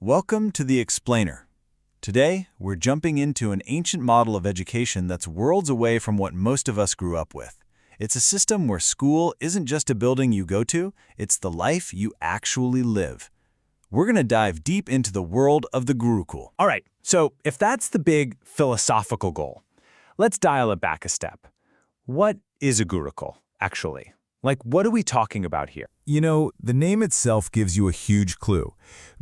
Welcome to The Explainer. Today, we're jumping into an ancient model of education that's worlds away from what most of us grew up with. It's a system where school isn't just a building you go to, it's the life you actually live. We're going to dive deep into the world of the Gurukul. All right, so if that's the big philosophical goal, let's dial it back a step. What is a Gurukul, actually? Like, what are we talking about here? You know, the name itself gives you a huge clue.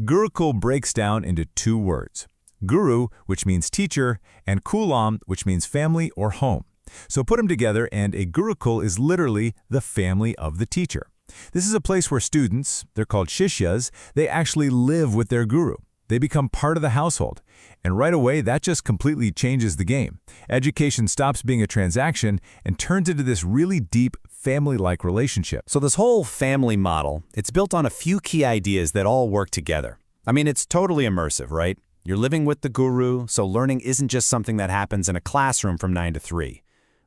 Gurukul breaks down into two words. Guru, which means teacher, and kulam, which means family or home. So put them together and a Gurukul is literally the family of the teacher. This is a place where students, they're called shishyas, they actually live with their guru. They become part of the household. And right away, that just completely changes the game. Education stops being a transaction and turns into this really deep, family-like relationship. So this whole family model, it's built on a few key ideas that all work together. I mean, it's totally immersive, right? You're living with the guru, so learning isn't just something that happens in a classroom from 9 to 3.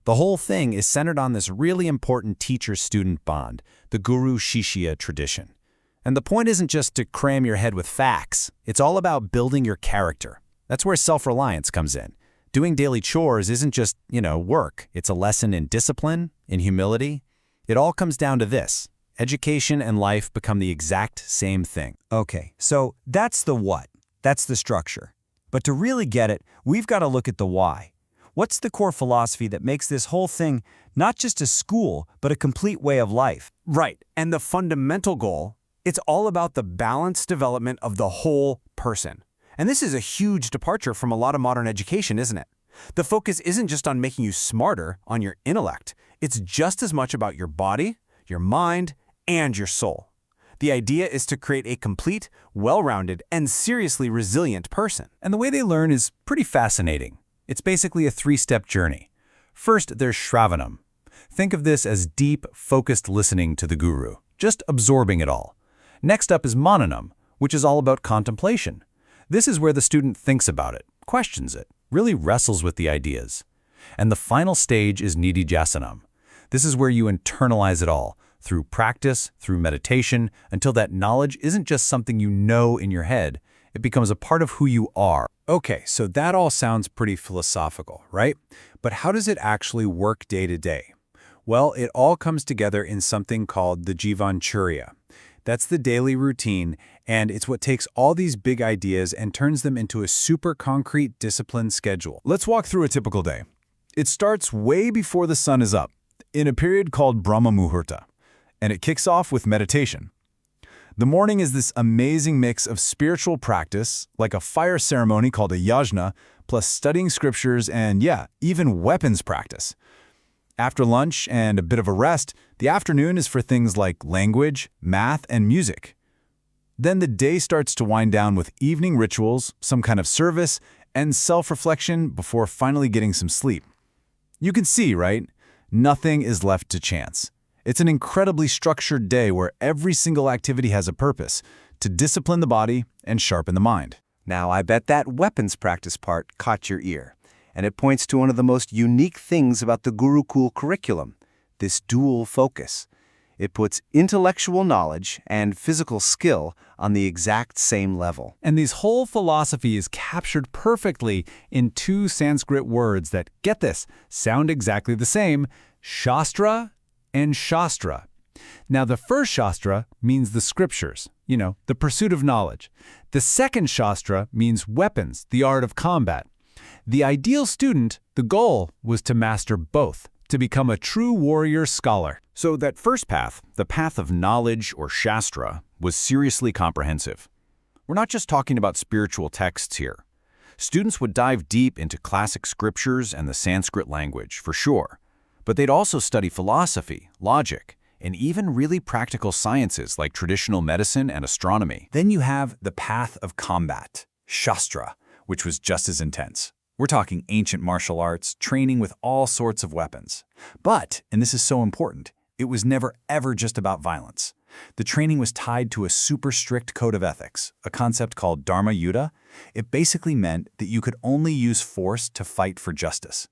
The whole thing is centered on this really important teacher-student bond, the guru-shishya tradition. And the point isn't just to cram your head with facts. It's all about building your character. That's where self-reliance comes in. Doing daily chores isn't just, work. It's a lesson in discipline, in humility. It all comes down to this. Education and life become the exact same thing. Okay, so that's the what. That's the structure. But to really get it, we've got to look at the why. What's the core philosophy that makes this whole thing not just a school, but a complete way of life? Right, and the fundamental goal, it's all about the balanced development of the whole person. And this is a huge departure from a lot of modern education, isn't it? The focus isn't just on making you smarter, on your intellect. It's just as much about your body, your mind, and your soul. The idea is to create a complete, well-rounded, and seriously resilient person. And the way they learn is pretty fascinating. It's basically a three-step journey. First, there's Shravanam. Think of this as deep, focused listening to the guru, just absorbing it all. Next up is Mananam, which is all about contemplation. This is where the student thinks about it, questions it, really wrestles with the ideas. And the final stage is Nididhyasanam. This is where you internalize it all, through practice, through meditation, until that knowledge isn't just something you know in your head, it becomes a part of who you are. Okay, so that all sounds pretty philosophical, right? But how does it actually work day to day? Well, it all comes together in something called the Jivanchurya. That's the daily routine, and it's what takes all these big ideas and turns them into a super concrete, disciplined schedule. Let's walk through a typical day. It starts way before the sun is up, in a period called Brahma Muhurta, and it kicks off with meditation. The morning is this amazing mix of spiritual practice, like a fire ceremony called a yajna, plus studying scriptures and, even weapons practice. After lunch and a bit of a rest, the afternoon is for things like language, math, and music. Then the day starts to wind down with evening rituals, some kind of service, and self-reflection before finally getting some sleep. You can see, right? Nothing is left to chance. It's an incredibly structured day where every single activity has a purpose, to discipline the body and sharpen the mind. Now, I bet that weapons practice part caught your ear. And it points to one of the most unique things about the Gurukul curriculum, this dual focus. It puts intellectual knowledge and physical skill on the exact same level. And this whole philosophy is captured perfectly in two Sanskrit words that, get this, sound exactly the same, Shastra and Shastra. Now, the first Shastra means the scriptures, the pursuit of knowledge. The second Shastra means weapons, the art of combat. The ideal student, the goal, was to master both, to become a true warrior scholar. So that first path, the path of knowledge or shastra, was seriously comprehensive. We're not just talking about spiritual texts here. Students would dive deep into classic scriptures and the Sanskrit language, for sure. But they'd also study philosophy, logic, and even really practical sciences like traditional medicine and astronomy. Then you have the path of combat, Shastra, which was just as intense. We're talking ancient martial arts, training with all sorts of weapons. But, and this is so important, it was never ever just about violence. The training was tied to a super strict code of ethics, a concept called Dharma Yuddha. It basically meant that you could only use force to fight for justice.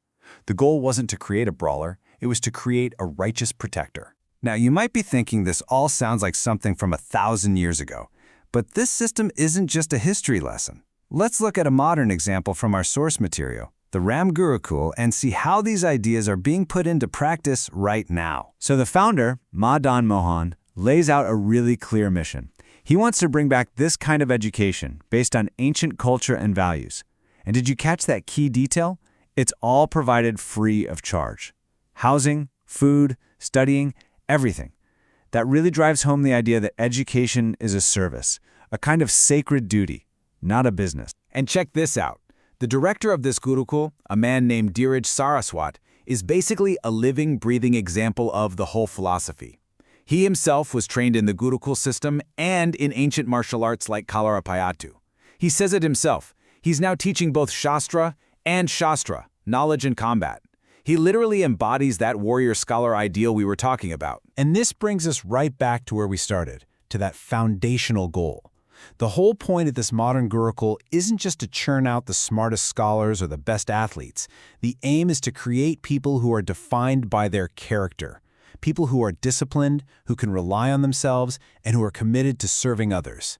The goal wasn't to create a brawler, it was to create a righteous protector. Now, you might be thinking this all sounds like something from 1,000 years ago, But this system isn't just a history lesson. Let's look at a modern example from our source material, the Ram Gurukul, and see how these ideas are being put into practice right now. So the founder, Madan Mohan, lays out a really clear mission. He wants to bring back this kind of education based on ancient culture and values. And did you catch that key detail? It's all provided free of charge. Housing, food, studying, everything. That really drives home the idea that education is a service, a kind of sacred duty, not a business. And check this out. The director of this Gurukul, a man named Dheeraj Saraswat, is basically a living, breathing example of the whole philosophy. He himself was trained in the Gurukul system and in ancient martial arts like Kalarapayattu. He says it himself. He's now teaching both Shastra and Shastra, knowledge and combat. He literally embodies that warrior-scholar ideal we were talking about. And this brings us right back to where we started, to that foundational goal. The whole point of this modern Gurukul isn't just to churn out the smartest scholars or the best athletes. The aim is to create people who are defined by their character, people who are disciplined, who can rely on themselves, and who are committed to serving others.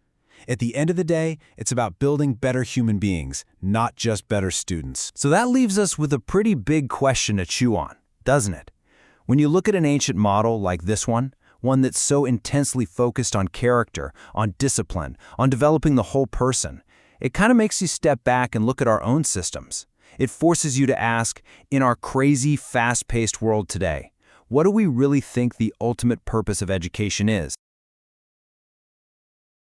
At the end of the day, it's about building better human beings, not just better students. So that leaves us with a pretty big question to chew on, doesn't it? When you look at an ancient model like this one that's so intensely focused on character, on discipline, on developing the whole person, it kind of makes you step back and look at our own systems. It forces you to ask, in our crazy, fast-paced world today, what do we really think the ultimate purpose of education is?